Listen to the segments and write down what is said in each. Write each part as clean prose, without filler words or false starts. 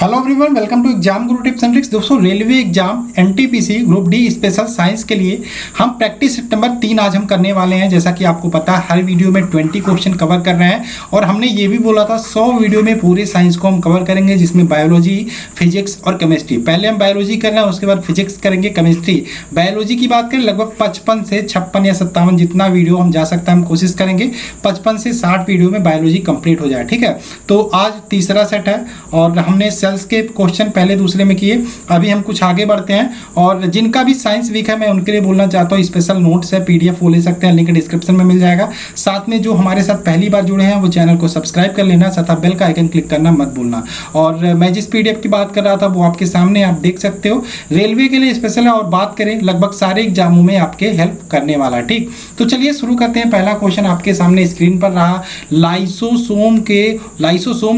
Hello everyone, welcome to exam Guru tips and tricks. दोस्तों, railway exam NTPC group D special science के लिए हम practice set number 3 आज हम करने वाले हैं। जैसा कि आपको पता है, हर वीडियो में 20 क्वेश्चन कवर कर रहे हैं और हमने ये भी बोला था 100 वीडियो में पूरे साइंस को हम कवर करेंगे, जिसमें बायोलॉजी, फिजिक्स और केमिस्ट्री। पहले हम बायोलॉजी कर रहे हैं, उसके बाद फिजिक्स करेंगे, केमिस्ट्री। बायोलॉजी की बात करें, लगभग 55 से 56 या 57 जितना वीडियो हम जा सकता है हम कोशिश करेंगे 55 से 60 वीडियो में बायोलॉजी कंप्लीट हो जाए। ठीक है, तो आज तीसरा सेट है और हमने सेल्स के क्वेश्चन पहले दूसरे में किए। अभी हम कुछ आगे बढ़ते हैं और जिनका भी साइंस वीक है मैं उनके लिए बोलना चाहता हूँ, स्पेशल नोट्स है, पीडीएफ वो ले सकते हैं, लिंक डिस्क्रिप्शन में मिल जाएगा। साथ में जो हमारे साथ पहली बार जुड़े हैं वो चैनल को सब्सक्राइब कर लेना, तथा बेल का आइकन क्लिक करना मत भूलना। और मैं जिस पीडीएफ की बात कर रहा था वो आपके सामने आप देख सकते हो, रेलवे के लिए स्पेशल है और बात करें लगभग सारे एग्जामों में आपके हेल्प करने वाला। ठीक, तो चलिए शुरू करते हैं। पहला क्वेश्चन आपके सामने स्क्रीन पर रहा। लाइसोसोम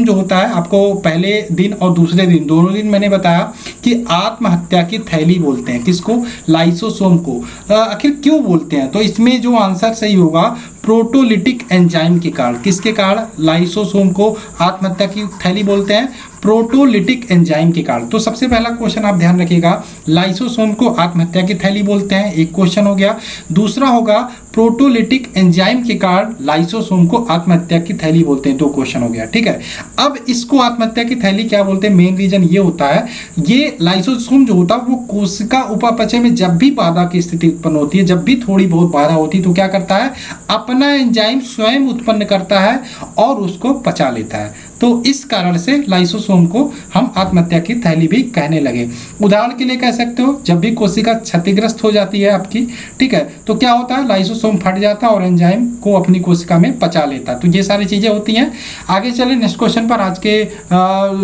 जो होता है, आपको पहले दिन और दूसरे दिन दोनों दिन मैंने बताया कि आत्महत्या की थैली बोलते हैं। किसको? लाइसोसोम को। आखिर क्यों बोलते हैं? तो इसमें जो आंसर सही होगा, प्रोटोलिटिक एंजाइम के कारण। किसके कारण लाइसोसोम को आत्महत्या की थैली बोलते हैं? प्रोटोलिटिक एंजाइम के कारण। तो सबसे पहला क्वेश्चन आप ध्यान रखिएगा, लाइसोसोम को आत्महत्या की थैली बोलते हैं, एक क्वेश्चन हो गया। दूसरा होगा प्रोटोलिटिक एंजाइम के कारण लाइसोसोम को आत्महत्या की थैली बोलते हैं, दो क्वेश्चन हो गया। ठीक है, अब इसको आत्महत्या की थैली क्या बोलते हैं? मेन रीजन ये होता है, ये लाइसोसोम जो होता है वो कोशिका उपापचय में जब भी बाधा की स्थिति उत्पन्न होती है, जब भी थोड़ी बहुत बाधा होती है, तो क्या करता है, अपना एंजाइम स्वयं उत्पन्न करता है और उसको पचा लेता है। तो इस कारण से लाइसोसोम को हम आत्महत्या की थैली भी कहने लगे। उदाहरण के लिए कह सकते हो, जब भी कोशिका क्षतिग्रस्त हो जाती है आपकी, ठीक है, तो क्या होता है, लाइसोसोम फट जाता है और एंजाइम को अपनी कोशिका में पचा लेता है। तो ये सारी चीजें होती हैं। आगे चले नेक्स्ट क्वेश्चन पर। आज के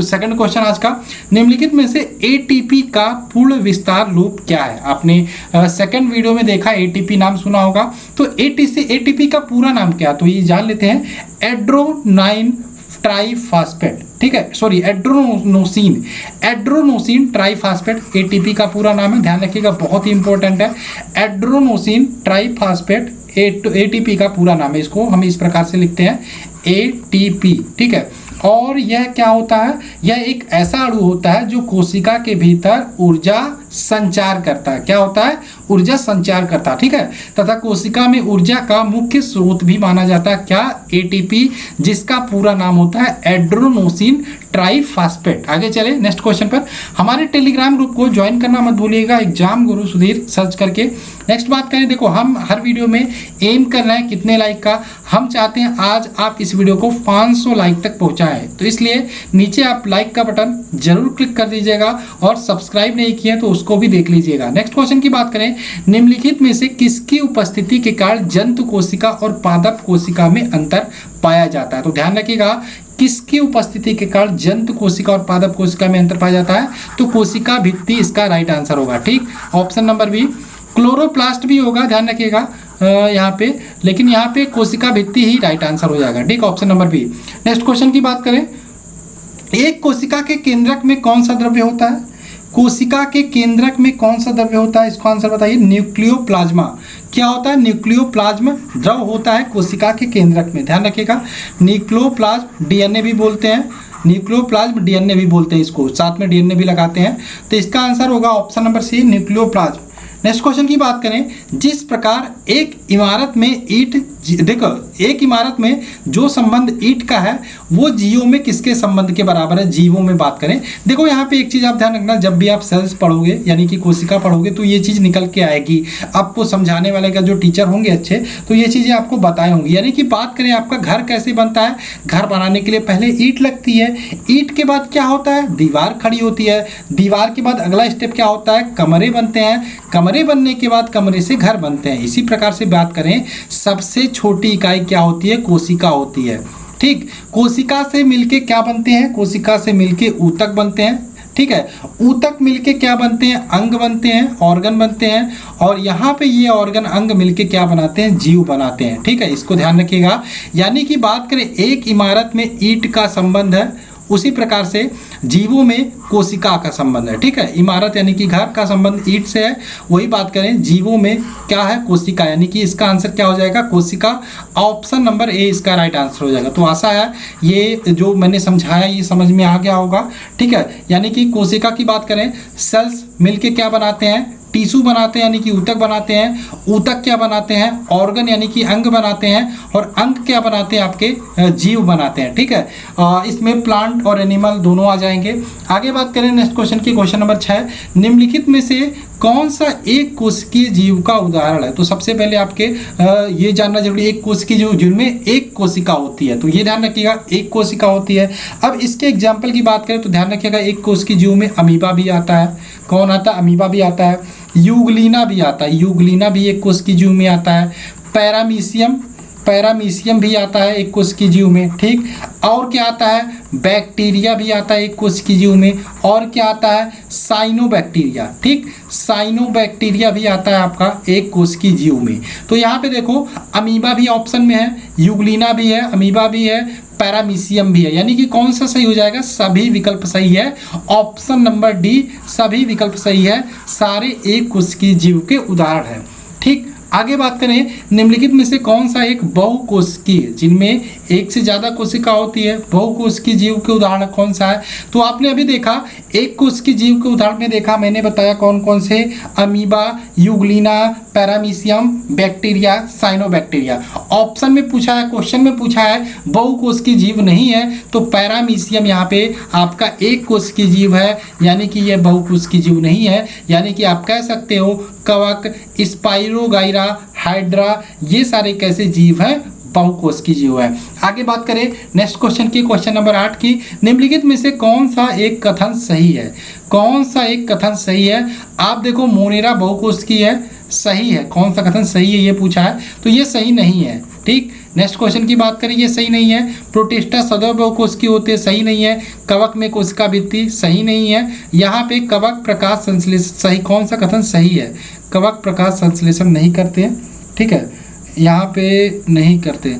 सेकंड क्वेश्चन आज का, निम्नलिखित में से एटीपी का पूर्ण विस्तार लूप क्या है? आपने सेकंड वीडियो में देखा, एटीपी नाम सुना होगा। तो एटीपी का पूरा नाम क्या? तो ये जान लेते हैं, एड्रोनाइन ट्राइफॉस्फेट। ठीक है, सॉरी, एड्रोनोसिन ट्राइफॉस्फेट एटीपी का पूरा नाम है। ध्यान रखिएगा, बहुत ही इंपॉर्टेंट है। एड्रोनोसिन ट्राइफॉस्फेट एटीपी का पूरा नाम है। इसको हम इस प्रकार से लिखते हैं, एटीपी। ठीक है, और यह क्या होता है, यह एक ऐसा अणु होता है जो कोशिका के भीतर ऊर्जा संचार करता है। क्या होता है? ऊर्जा संचार करता है। ठीक है, तथा कोशिका में ऊर्जा का मुख्य स्रोत भी माना जाता है। क्या? एटीपी, जिसका पूरा नाम होता है एड्रोनोसिन ट्राइफॉस्फेट। आगे चले नेक्स्ट क्वेश्चन पर। हमारे टेलीग्राम ग्रुप को ज्वाइन करना मत भूलिएगा, एग्जाम गुरु सुधीर सर्च करके। नेक्स्ट बात करें, देखो हम हर वीडियो में एम कर रहे हैं कितने लाइक का। हम चाहते हैं आज आप इस वीडियो को 500 लाइक तक पहुंचाएं, तो इसलिए नीचे आप लाइक का बटन जरूर क्लिक कर दीजिएगा और सब्सक्राइब नहीं किए तो उसको भी देख लीजिएगा। नेक्स्ट क्वेश्चन की बात करें, निम्नलिखित में से किसकी उपस्थिति के कारण जंतु कोशिका और पादप कोशिका में अंतर पाया जाता है? तो ध्यान रखिएगा, किसकी उपस्थिति के कारण जंतु कोशिका और पादप कोशिका में अंतर पाया जाता है? तो कोशिका भित्ति इसका राइट आंसर होगा। ठीक, ऑप्शन नंबर बी। क्लोरोप्लास्ट भी होगा, ध्यान रखिएगा यहाँ पे, लेकिन यहाँ पे कोशिका भित्ति ही राइट आंसर हो जाएगा। ठीक, option number B. Next question की बात करें, एक कोशिका के केंद्रक में कौन सा द्रव्य होता है? कोशिका के केंद्रक में कौन सा द्रव्य होता है? इसका आंसर बताइए। न्यूक्लियोप्लाज्मा। क्या होता है? न्यूक्लियोप्लाज्म द्रव होता है कोशिका के केंद्रक में। ध्यान रखिएगा, न्यूक्लियोप्लाज्म डीएनए भी बोलते हैं, न्यूक्लियोप्लाज्म डीएनए भी बोलते हैं, इसको साथ में डीएनए भी लगाते हैं। तो इसका आंसर होगा option number C, nucleoplasm. Next question की बात करें, जिस प्रकार एक इमारत में ईंट, देखो एक इमारत में जो संबंध ईंट का है वो जीवों में किसके संबंध के बराबर है? जीवों में बात करें, देखो यहाँ पे एक चीज आप ध्यान रखना, जब भी आप सेल्स पढ़ोगे यानी कि कोशिका पढ़ोगे तो ये चीज निकल के आएगी। आपको समझाने वाले का जो टीचर होंगे अच्छे, तो ये चीजें आपको बताए होंगी। यानी कि बात करें आपका घर कैसे बनता है, घर बनाने के लिए पहले ईंट लगती है, ईंट के बाद क्या होता है, दीवार खड़ी होती है, दीवार के बाद अगला स्टेप क्या होता है, कमरे बनते हैं, कमरे बनने के बाद कमरे से घर बनते हैं। इसी प्रकार से बात करें, सबसे छोटी इकाई क्या होती है? कोशिका होती है। ठीक, कोशिका से मिलके क्या बनते हैं? कोशिका से मिलके ऊतक बनते हैं। ठीक है, ऊतक मिलके क्या बनते हैं? अंग बनते हैं, ऑर्गन बनते हैं, और यहाँ पे ये ऑर्गन अंग मिलके क्या बनाते हैं? जीव बनाते हैं। ठीक है, इसको ध्यान रखिएगा। यानी कि बात करें एक इमारत में ईंट का संबंध है उसी प्रकार से जीवों में कोशिका का संबंध है, ठीक है। इमारत यानी कि घर का संबंध ईंट से है, वही बात करें जीवों में क्या है, कोशिका, यानी कि इसका आंसर क्या हो जाएगा, कोशिका। ऑप्शन नंबर ए इसका राइट आंसर हो जाएगा। तो आशा है ये जो मैंने समझाया ये समझ में आ गया होगा, ठीक है। यानी कि कोशिका की बात करें, सेल्स मिलके क्या बनाते हैं, टिश्यू बनाते हैं यानी कि ऊतक बनाते हैं, ऊतक क्या बनाते हैं, ऑर्गन यानी कि अंग बनाते हैं, और अंग क्या बनाते हैं, आपके जीव बनाते हैं, ठीक है। इसमें प्लांट और एनिमल दोनों आ जाएंगे। आगे बात करें नेक्स्ट क्वेश्चन की, क्वेश्चन नंबर 6, निम्नलिखित में से कौन सा एक कोशिकीय जीव का उदाहरण है। तो सबसे पहले आपके ये जानना जरूरी है, एक कोशिकीय जीव जिनमें एक कोशिका होती है, तो ये ध्यान रखिएगा एक कोशिका होती है। अब इसके एग्जाम्पल की बात करें तो ध्यान रखिएगा एक कोशिकीय जीव में अमीबा भी आता है, कौन आता है, अमीबा भी आता है, यूग्लिना भी आता है, यूग्लिना भी एक कोशिकीय जीव में आता है, पैरामीशियम भी आता है एक कोशिकीय जीव में, ठीक। और क्या आता है, बैक्टीरिया भी आता है एक कोशिकीय जीव में, और क्या आता है, साइनोबैक्टीरिया, ठीक, साइनोबैक्टीरिया भी आता है आपका एक कोशिकीय जीव में। तो यहाँ पे देखो अमीबा भी ऑप्शन में है, यूग्लिना भी है, अमीबा भी है, पैरामीशियम भी है, यानी कि कौन सा सही हो जाएगा, सभी विकल्प सही है। ऑप्शन नंबर डी सभी विकल्प सही है, सारे एक कोशिकीय जीव के उदाहरण है, ठीक। आगे बात करें, निम्नलिखित में से कौन सा एक बहुकोशिकीय, जिनमें एक से ज़्यादा कोशिका होती है, बहुकोशिकीय जीव के उदाहरण कौन सा है। तो आपने अभी देखा एक कोशिकीय जीव के उदाहरण में देखा, मैंने बताया कौन कौन से, amoeba, Euglena, paramecium, bacteria, cyanobacteria. Option में पूछा है, क्वेश्चन में पूछा है बहुकोशिकीय जीव नहीं है, तो पैरामीशियम यहाँ पे आपका एक कोशिकीय जीव है, यानी कि यह बहुकोशिकीय जीव नहीं है। यानी कि आप कह सकते हो कवक, स्पाइरोगाइरा, हाइड्रा, ये सारे कैसे जीव हैं, बहुकोशिकीय जीव है। आगे बात करें नेक्स्ट क्वेश्चन की, क्वेश्चन नंबर 8 की, निम्नलिखित में से कौन सा एक कथन सही है, कौन सा एक कथन सही है। आप देखो मोनेरा बहुकोशिकीय है, सही है, कौन सा कथन सही है ये पूछा है, तो ये सही नहीं है, ठीक। नेक्स्ट क्वेश्चन की बात करें, ये सही नहीं है। प्रोटिस्टा सदैव बहुकोशिकीय होते हैं, सही नहीं है। कवक में कोशिका वृत्ति, सही नहीं है। यहाँ पे कवक प्रकाश संश्लेषण, सही, कौन सा कथन सही है, कवक प्रकाश संश्लेषण नहीं करते हैं, ठीक है, यहाँ पे नहीं करते।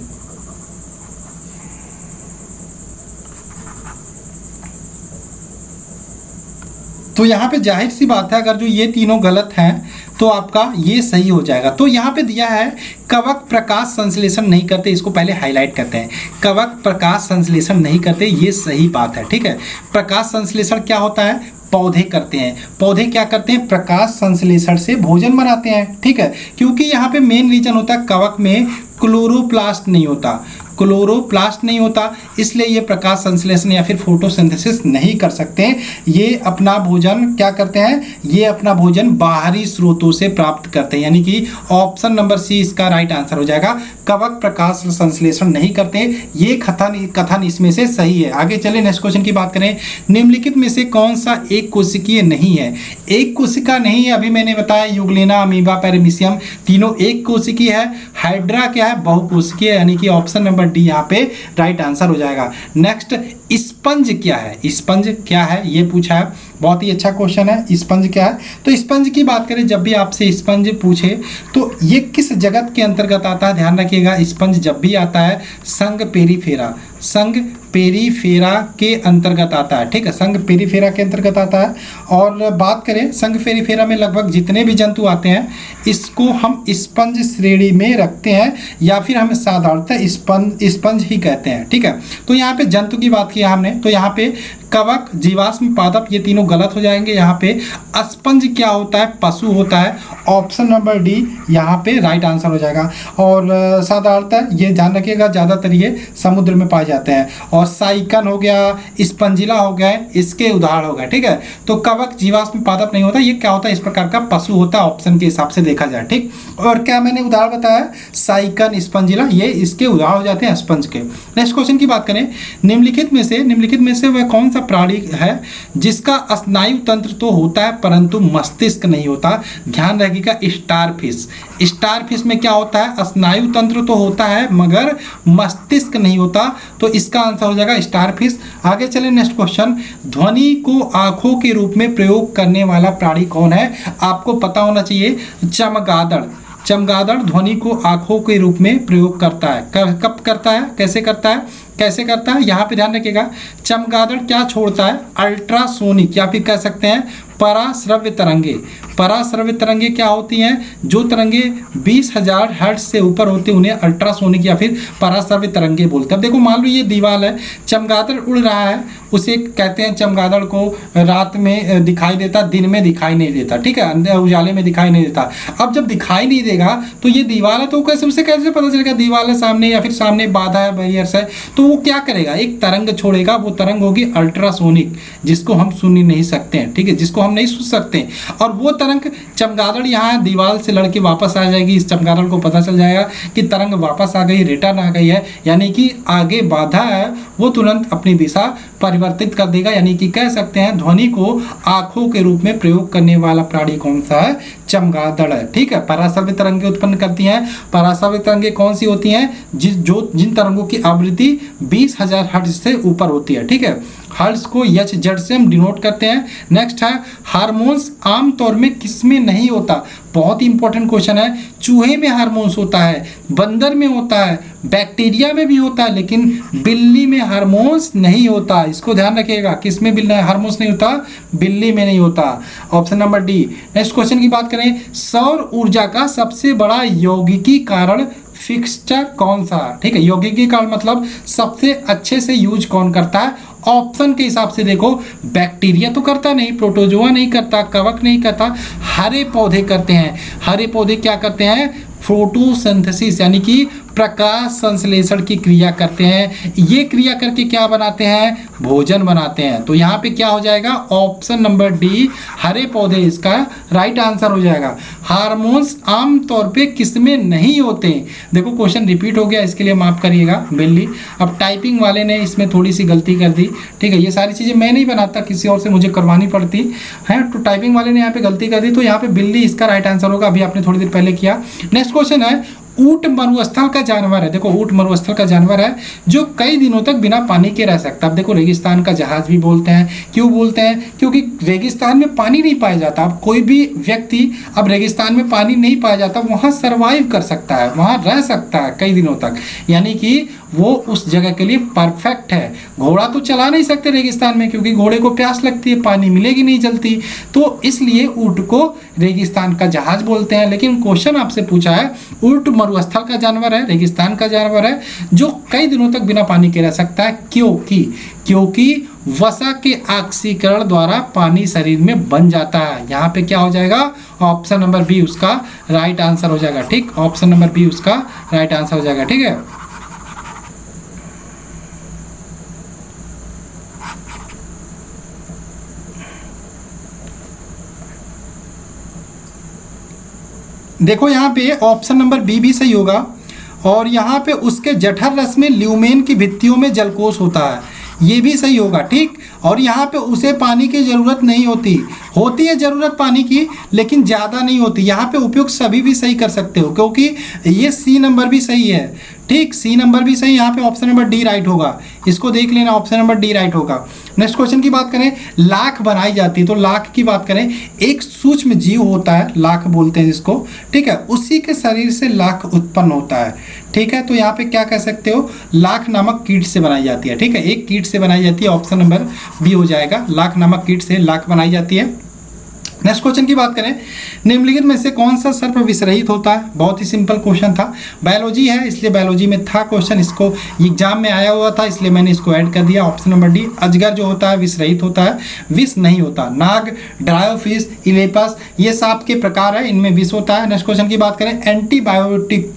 तो यहाँ पे जाहिर सी बात है, अगर जो ये तीनों गलत हैं तो आपका ये सही हो जाएगा। तो यहाँ पे दिया है कवक प्रकाश संश्लेषण नहीं करते, इसको पहले हाईलाइट करते हैं, कवक प्रकाश संश्लेषण नहीं करते, ये सही बात है, ठीक है। प्रकाश संश्लेषण क्या होता है, पौधे करते हैं, पौधे क्या करते हैं, प्रकाश संश्लेषण से भोजन बनाते हैं, ठीक है। क्योंकि यहाँ पे मेन रीजन होता है कवक में क्लोरोप्लास्ट नहीं होता, क्लोरोप्लास्ट नहीं होता, इसलिए ये प्रकाश संश्लेषण या फिर फोटोसिंथेसिस नहीं कर सकते। ये अपना भोजन क्या करते हैं, ये अपना भोजन बाहरी स्रोतों से प्राप्त करते हैं, यानी कि ऑप्शन नंबर सी इसका राइट आंसर हो जाएगा, कवक प्रकाश संश्लेषण नहीं करते, ये कथन इसमें से सही है। आगे चले नेक्स्ट क्वेश्चन की बात करें, निम्नलिखित में से कौन सा एक कोशिकीय नहीं है, एक कोशिका नहीं है, अभी मैंने बताया यूग्लिना, अमीबा, पैरामीशियम तीनों एक कोशिकीय है। हाइड्रा क्या है, बहुकोशिकीय, यानी कि ऑप्शन नंबर डी यहाँ पे राइट आंसर हो जाएगा। नेक्स्ट स्पंज क्या है, स्पंज क्या है ये पूछा है, बहुत ही अच्छा क्वेश्चन है। स्पंज क्या है, तो स्पंज की बात करें, जब भी आपसे स्पंज पूछे तो ये किस जगत के अंतर्गत आता है, ध्यान रखिएगा। स्पंज जब भी आता है संघ पेरिफेरा, संघ पेरिफेरा के अंतर्गत आता है, ठीक है, संघ पेरिफेरा के अंतर्गत आता है। और बात करें संघ पेरिफेरा में लगभग जितने भी जंतु आते हैं इसको हम स्पंज श्रेणी में रखते हैं, या फिर हम साधारणतः स्पंज ही कहते हैं, ठीक है। तो यहाँ पे जंतु की बात की हमने, तो यहाँ पे कवक, जीवाश्म, पादप ये तीनों गलत हो जाएंगे। यहाँ पे स्पंज क्या होता है, पशु होता है, ऑप्शन नंबर डी यहाँ पे राइट आंसर हो जाएगा। और साधारणतः ये ध्यान रखिएगा ज़्यादातर ये समुद्र में पाए जाते हैं। और साइकन हो गया, स्पंजिला हो गया, इसके उदाहरण हो गए, ठीक है। तो कवक, जीवाश्म, पादप नहीं होता, ये क्या होता है, इस प्रकार का पशु होता है, ऑप्शन के हिसाब से देखा जाए, ठीक। और क्या मैंने उदाहरण बताया, साइकन, स्पंजिला, ये इसके उदाहरण हो जाते हैं स्पंज के। नेक्स्ट क्वेश्चन की बात करें, निम्नलिखित में से वह कौन सा प्राणी है जिसका स्नायु तंत्र तो होता है परंतु मस्तिष्क नहीं होता। ध्यान रखिएगा, स्टारफिश, स्टारफिश में क्या होता है, स्नायु तंत्र तो होता है मगर मस्तिष्क नहीं होता, तो इसका आंसर हो जाएगा स्टारफिश। आगे चले नेक्स्ट क्वेश्चन, ध्वनि को आंखों के रूप में प्रयोग करने वाला प्राणी कौन है, आपको पता होना चाहिए, चमगादड़। चमगादड़ ध्वनि को आंखों के रूप में प्रयोग करता है। कब करता है, कैसे करता है, कैसे करता है, यहाँ पे ध्यान रखिएगा। चमगादड़ क्या छोड़ता है, अल्ट्रासोनिक या फिर कह सकते हैं पराश्रव्य तरंगे। पराश्रव्य तरंगे क्या होती हैं, जो तरंगे 20,000 हर्ट्ज से ऊपर होते हैं उन्हें अल्ट्रासोनिक या फिर पराश्रव्य तरंगे बोलते हैं। अब देखो मान लो ये दीवार है, चमगादड़ उड़ रहा है, उसे कहते हैं चमगादड़ को रात में दिखाई देता, दिन में दिखाई नहीं देता, ठीक है, उजाले में दिखाई नहीं देता। अब जब दिखाई नहीं देगा तो ये दीवार है, तो कैसे उसे कैसे पता चलेगा दीवार है सामने या फिर सामने बाधा है, बैरियर्स है, तो वो क्या करेगा, एक तरंग छोड़ेगा, वो तरंग होगी अल्ट्रासोनिक, जिसको हम सुन ही नहीं सकते हैं, ठीक है, जिसको हम नहीं सुन सकते। और वो तरंग चमगादड़ यहाँ दीवार से लड़के वापस आ जाएगी, इस चमगादड़ को पता चल जाएगा कि तरंग वापस आ गई, रिटर्न आ गई है, यानी कि आगे बाधा है, वो तुरंत अपनी दिशा परिवर्तित कर देगा। यानी कि कह सकते हैं ध्वनि को आंखों के रूप में प्रयोग करने वाला प्राणी कौन सा है, चमगादड़ है, ठीक है। पराश्रव्य तरंगे उत्पन्न करती हैं। पराश्रव्य तरंगे कौन सी होती हैं, जिन तरंगों की आवृत्ति 20,000 हर्ट्ज से ऊपर होती है, ठीक है। हर्ट्ज को HZ से हम डिनोट करते हैं। नेक्स्ट है हार्मोन्स आमतौर में किसमें नहीं होता, बहुत ही इंपॉर्टेंट क्वेश्चन है। चूहे में हार्मोन्स होता है, बंदर में होता है, बैक्टीरिया में भी होता है, लेकिन बिल्ली में हार्मोन्स नहीं होता। इसको ध्यान रखिएगा, किसमें बिल्ली हार्मोन्स नहीं होता, बिल्ली में नहीं होता। Option number D. Next question की बात करें, सौर ऊर्जा का सबसे बड़ा यौगिकी कारण फिक्सचर कौन सा, ठीक है। यौगिकी कारण मतलब सबसे अच्छे से यूज कौन करता है। ऑप्शन के हिसाब से देखो, बैक्टीरिया तो करता नहीं, प्रोटोजोआ नहीं करता, कवक नहीं करता, हरे पौधे करते हैं। हरे पौधे क्या करते हैं, फोटोसिंथेसिस यानी कि प्रकाश संश्लेषण की क्रिया करते हैं। ये क्रिया करके क्या बनाते हैं, भोजन बनाते हैं। तो यहाँ पे क्या हो जाएगा, ऑप्शन नंबर डी हरे पौधे इसका राइट आंसर हो जाएगा। हार्मोन्स आमतौर पे किसमें नहीं होते, देखो क्वेश्चन रिपीट हो गया, इसके लिए माफ करिएगा बिल्ली। अब टाइपिंग वाले ने इसमें थोड़ी सी गलती कर दी, ठीक है। ये सारी चीज़ें मैं नहीं बनाता, किसी और से मुझे करवानी पड़ती है, तो टाइपिंग वाले ने यहाँ पे गलती कर दी, तो यहाँ पे बिल्ली इसका राइट आंसर होगा। अभी आपने थोड़ी देर पहले किया। नेक्स्ट क्वेश्चन है, ऊंट मरुस्थल का जानवर है। देखो ऊंट मरुस्थल का जानवर है जो कई दिनों तक बिना पानी के रह सकता है। अब देखो रेगिस्तान का जहाज भी बोलते हैं, क्यों बोलते हैं, क्योंकि रेगिस्तान में पानी नहीं पाया जाता। अब कोई भी व्यक्ति अब रेगिस्तान में पानी नहीं पाया जाता, वहाँ सर्वाइव कर सकता है, वहाँ रह सकता है कई दिनों तक, यानी कि वो उस जगह के लिए परफेक्ट है। घोड़ा तो चला नहीं सकते रेगिस्तान में, क्योंकि घोड़े को प्यास लगती है, पानी मिलेगी नहीं जल्दी, तो इसलिए ऊंट को रेगिस्तान का जहाज बोलते हैं। लेकिन क्वेश्चन आपसे पूछा है, ऊंट मरुस्थल का जानवर है, रेगिस्तान का जानवर है, जो कई दिनों तक बिना पानी के रह सकता है, क्योंकि वसा के ऑक्सीकरण द्वारा पानी शरीर में बन जाता है। यहाँ पे क्या हो जाएगा, ऑप्शन नंबर बी उसका राइट आंसर हो जाएगा, ठीक। ऑप्शन नंबर बी उसका राइट आंसर हो जाएगा, ठीक है। देखो यहाँ पे ऑप्शन नंबर बी भी सही होगा, और यहाँ पे उसके जठर रस में ल्यूमेन की भित्तियों में जलकोष होता है, ये भी सही होगा, ठीक। और यहाँ पे उसे पानी की ज़रूरत नहीं होती है ज़रूरत पानी की, लेकिन ज़्यादा नहीं होती। यहाँ पे उपयुक्त सभी भी सही कर सकते हो, क्योंकि ये सी नंबर भी सही है, ठीक। सी नंबर भी सही, यहाँ पे ऑप्शन नंबर डी राइट होगा, इसको देख लेना, ऑप्शन नंबर डी राइट होगा। नेक्स्ट क्वेश्चन की बात करें, लाख बनाई जाती है, तो लाख की बात करें, एक सूक्ष्म जीव होता है, लाख बोलते हैं जिसको, ठीक है, उसी के शरीर से लाख उत्पन्न होता है, ठीक है। तो यहाँ पे क्या कह सकते हो, लाख नामक कीट से बनाई जाती है, ठीक है, एक कीट से बनाई जाती है, ऑप्शन नंबर बी हो जाएगा, लाख नामक कीट से लाख बनाई जाती है। नेक्स्ट क्वेश्चन की बात करें, निम्नलिखित में से कौन सा सर्प विषरहित होता है, बहुत ही सिंपल क्वेश्चन था, बायोलॉजी है इसलिए बायोलॉजी में था क्वेश्चन, इसको एग्जाम में आया हुआ था इसलिए मैंने इसको ऐड कर दिया। ऑप्शन नंबर डी, अजगर जो होता है विषरहित होता है, विष नहीं होता। नाग, ड्रायोफिश, इलेपस, ये सांप के प्रकार है, इनमें विष होता है। नेक्स्ट क्वेश्चन की बात करें, एंटीबायोटिक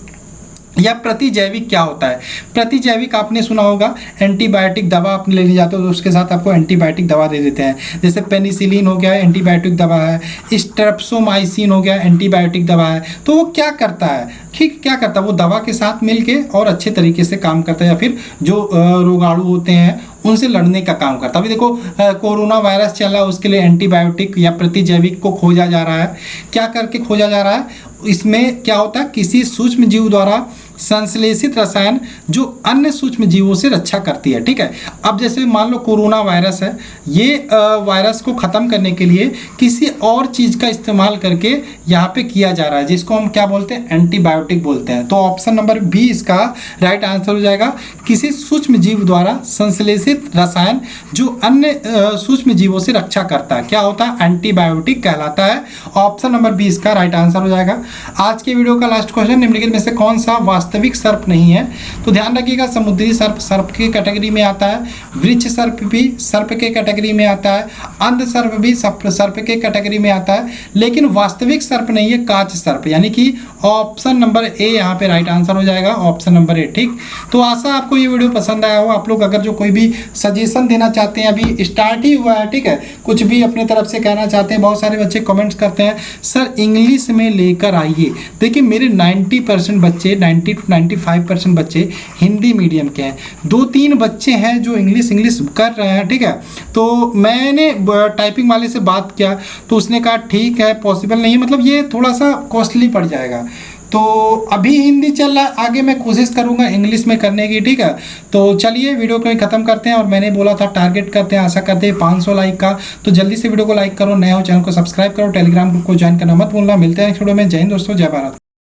या प्रतिजैविक क्या होता है। प्रतिजैविक आपने सुना होगा, एंटीबायोटिक दवा आप लेने जाते हो तो उसके साथ आपको एंटीबायोटिक दवा दे देते हैं, जैसे पेनिसिलिन हो गया एंटीबायोटिक दवा है, स्ट्रेप्सोमाइसिन हो गया एंटीबायोटिक दवा है। तो वो क्या करता है, ठीक, क्या करता है, वो दवा के साथ मिलके और अच्छे तरीके से काम करता है, या फिर जो रोगाणु होते हैं उनसे लड़ने का काम करता है। अभी देखो कोरोना वायरस चल रहा है, उसके लिए एंटीबायोटिक या प्रतिजैविक को खोजा जा रहा है। क्या करके खोजा जा रहा है, इसमें क्या होता है, किसी सूक्ष्म जीव द्वारा संश्लेषित रसायन जो अन्य सूक्ष्म जीवों से रक्षा करती है। ठीक है, अब जैसे मान लो कोरोना वायरस है, ये वायरस को ख़त्म करने के लिए किसी और चीज़ का इस्तेमाल करके यहाँ पे किया जा रहा है, जिसको हम क्या बोलते हैं, एंटीबायोटिक बोलते हैं। तो ऑप्शन नंबर बी इसका राइट आंसर हो जाएगा, किसी सूक्ष्म जीव द्वारा संश्लेषित रसायन जो अन्य सूक्ष्म जीवों से रक्षा करता है, क्या होता है, एंटीबायोटिक कहलाता है। ऑप्शन नंबर बी इसका राइट आंसर हो जाएगा। आज के वीडियो का लास्ट क्वेश्चन, निम्नलिखित में से कौन सा वास्तविक सर्प नहीं है? तो ध्यान रखिएगा, समुद्री सर्प सर्प के कैटेगरी में आता है, वृक्ष सर्प भी सर्प के कैटेगरी में आता है, अंध सर्प भी सर्प के कैटेगरी में आता है, लेकिन वास्तविक सर्प नहीं है, काच सर्प, यानी कि ऑप्शन नंबर ए यहाँ पे राइट आंसर हो जाएगा, ऑप्शन नंबर ए। ठीक, तो आशा आपको ये वीडियो पसंद आया हो। आप लोग अगर जो कोई भी सजेशन देना चाहते हैं, अभी स्टार्ट ही हुआ है, ठीक है, कुछ भी अपने तरफ से कहना चाहते हैं, बहुत सारे बच्चे कमेंट्स करते हैं सर इंग्लिश में लेकर आइए। देखिए मेरे 90% बच्चे, 90 to 95% बच्चे हिंदी मीडियम के हैं, 2-3 बच्चे हैं जो इंग्लिश कर रहे हैं। ठीक है, तो मैंने टाइपिंग वाले से बात किया तो उसने कहा ठीक है, पॉसिबल नहीं है, मतलब ये थोड़ा सा कॉस्टली पड़ जाएगा। तो अभी हिंदी चल रहा है, आगे मैं कोशिश करूंगा इंग्लिश में करने की। ठीक है, तो चलिए वीडियो को ख़त्म करते हैं, और मैंने बोला था टारगेट करते हैं, आशा करते हैं 500 लाइक का। तो जल्दी से वीडियो को लाइक करो, नए हो चैनल को सब्सक्राइब करो, टेलीग्राम ग्रुप को ज्वाइन करना मत भूलना। मिलते हैं नेक्स्ट वीडियो में। जय हिंद दोस्तों, जय भारत।